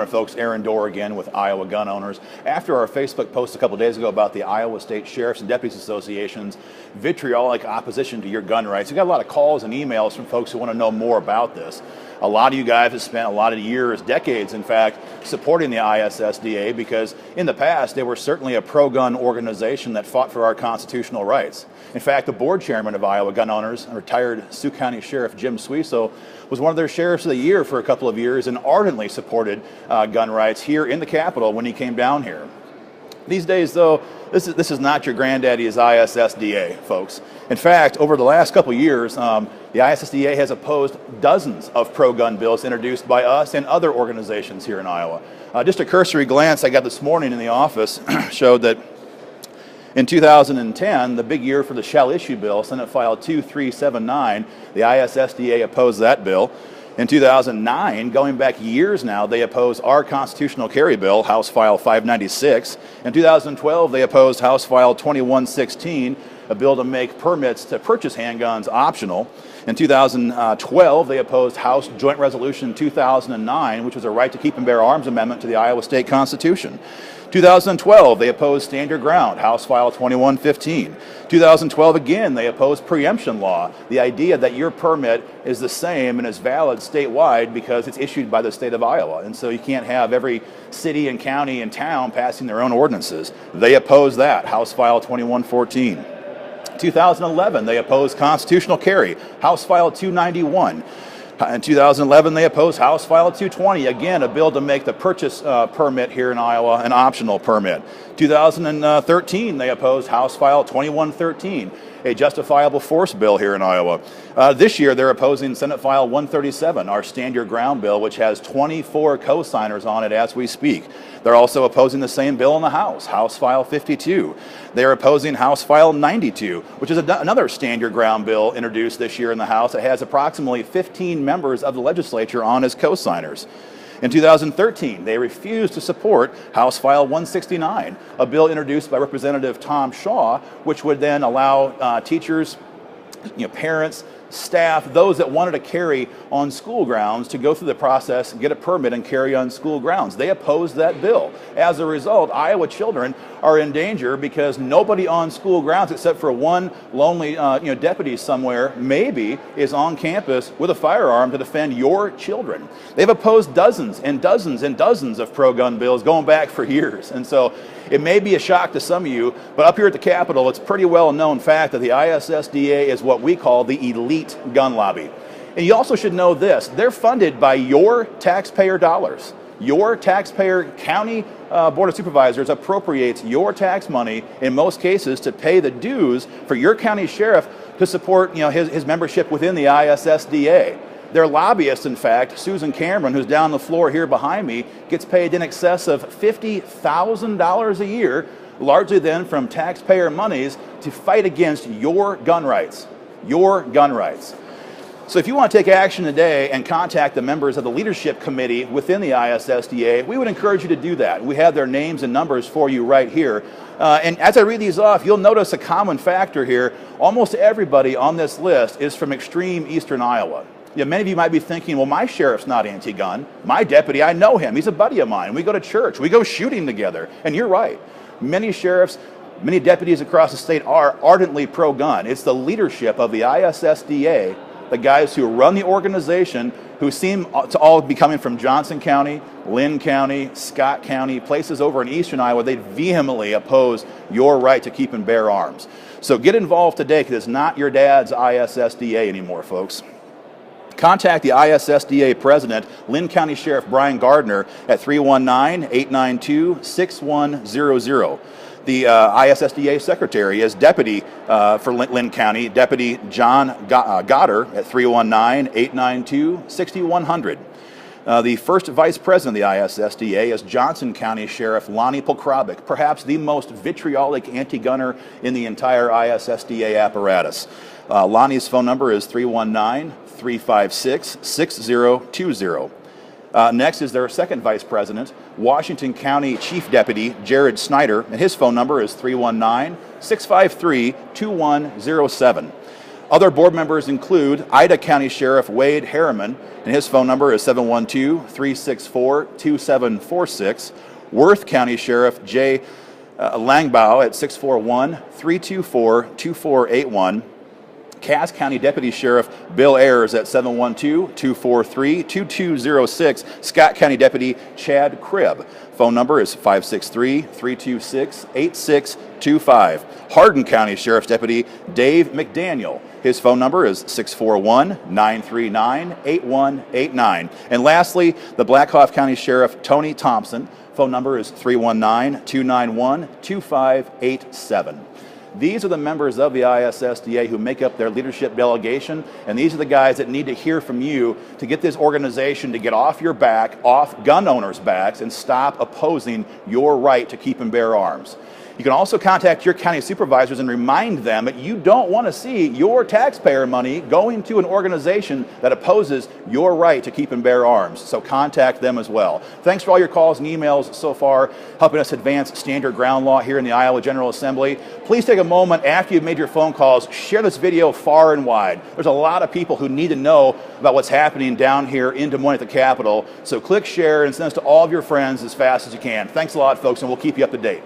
Folks, Aaron Dorr again with Iowa Gun Owners. After our Facebook post a couple days ago about the Iowa State Sheriffs and Deputies Association's vitriolic opposition to your gun rights, we got a lot of calls and emails from folks who want to know more about this. A lot of you guys have spent a lot of years, decades in fact, supporting the ISSDA because in the past they were certainly a pro-gun organization that fought for our constitutional rights. In fact, the board chairman of Iowa Gun Owners, retired Sioux County Sheriff Jim Suiso, was one of their sheriffs of the year for a couple of years and ardently supported gun rights here in the Capitol when he came down here. These days, though, this is not your granddaddy's ISSDA, folks. In fact, over the last couple of years, the ISSDA has opposed dozens of pro-gun bills introduced by us and other organizations here in Iowa. Just a cursory glance I got this morning in the office showed that in 2010, the big year for the Shall Issue bill, Senate File 2379, the ISSDA opposed that bill. In 2009, going back years now, they opposed our constitutional carry bill, House File 596. In 2012, they opposed House File 2116, a bill to make permits to purchase handguns optional. In 2012, they opposed House Joint Resolution 2009, which was a right to keep and bear arms amendment to the Iowa State Constitution. 2012, they opposed Stand Your Ground, House File 2115. 2012 again, they opposed preemption law, the idea that your permit is the same and is valid statewide because it's issued by the state of Iowa. And so you can't have every city and county and town passing their own ordinances. They opposed that, House File 2114. 2011, they opposed constitutional carry, House File 291. In 2011, they opposed House File 220, again, a bill to make the purchase permit here in Iowa an optional permit. 2013, they opposed House File 2113, a justifiable force bill here in Iowa. This year, they're opposing Senate File 137, our Stand Your Ground bill, which has 24 co-signers on it as we speak. They're also opposing the same bill in the House, House File 52. They're opposing House File 92, which is another Stand Your Ground bill introduced this year in the House. It has approximately 15 members of the legislature on as co-signers. In 2013, they refused to support House File 169, a bill introduced by Representative Tom Shaw, which would then allow teachers, parents, staff, those that wanted to carry on school grounds to go through the process, get a permit, and carry on school grounds. They opposed that bill. As a result, Iowa children are in danger because nobody on school grounds, except for one lonely deputy somewhere, maybe, is on campus with a firearm to defend your children. They've opposed dozens and dozens and dozens of pro-gun bills going back for years. And so it may be a shock to some of you, but up here at the Capitol, it's pretty well known fact that the ISSDA is what we call the elite gun lobby. And you also should know this, they're funded by your taxpayer dollars. Your taxpayer county board of supervisors appropriates your tax money in most cases to pay the dues for your county sheriff to support his membership within the ISSDA. Their lobbyist, in fact, Susan Cameron, who's down the floor here behind me, gets paid in excess of $50,000 a year, largely then from taxpayer monies, to fight against your gun rights. Your gun rights. So if you want to take action today and contact the members of the leadership committee within the ISSDA, we would encourage you to do that. We have their names and numbers for you right here. And as I read these off, you'll notice a common factor here. Almost everybody on this list is from extreme eastern Iowa. Many of you might be thinking, well, my sheriff's not anti-gun. My deputy, I know him. He's a buddy of mine. We go to church. We go shooting together. And you're right. Many sheriffs, many deputies across the state are ardently pro-gun. It's the leadership of the ISSDA, the guys who run the organization, who seem to all be coming from Johnson County, Lynn County, Scott County, places over in eastern Iowa. They vehemently oppose your right to keep and bear arms. So get involved today, because it's not your dad's ISSDA anymore, folks. Contact the ISSDA president, Lynn County Sheriff Brian Gardner, at 319-892-6100. The ISSDA secretary is Deputy for Lynn County, Deputy John Goddard, at 319-892-6100. The first vice president of the ISSDA is Johnson County Sheriff Lonnie Polkrabic, perhaps the most vitriolic anti-gunner in the entire ISSDA apparatus. Lonnie's phone number is 319-356-6020. Next is their second vice president, Washington County Chief Deputy Jared Snyder, and his phone number is 319-653-2107. Other board members include Ida County Sheriff Wade Harriman, and his phone number is 712-364-2746. Worth County Sheriff Jay Langbaugh at 641-324-2481. Cass County Deputy Sheriff Bill Ayers at 712-243-2206. Scott County Deputy Chad Cribb. Phone number is 563-326-8625. Hardin County Sheriff's Deputy Dave McDaniel. His phone number is 641-939-8189. And lastly, the Black Hawk County Sheriff Tony Thompson. Phone number is 319-291-2587. These are the members of the ISSDA who make up their leadership delegation, and these are the guys that need to hear from you to get this organization to get off your back, off gun owners' backs, and stop opposing your right to keep and bear arms. You can also contact your county supervisors and remind them that you don't want to see your taxpayer money going to an organization that opposes your right to keep and bear arms. So contact them as well. Thanks for all your calls and emails so far, helping us advance standard ground law here in the Iowa General Assembly. Please take a moment after you've made your phone calls, share this video far and wide. There's a lot of people who need to know about what's happening down here in Des Moines at the Capitol. So click share and send this to all of your friends as fast as you can. Thanks a lot, folks, and we'll keep you up to date.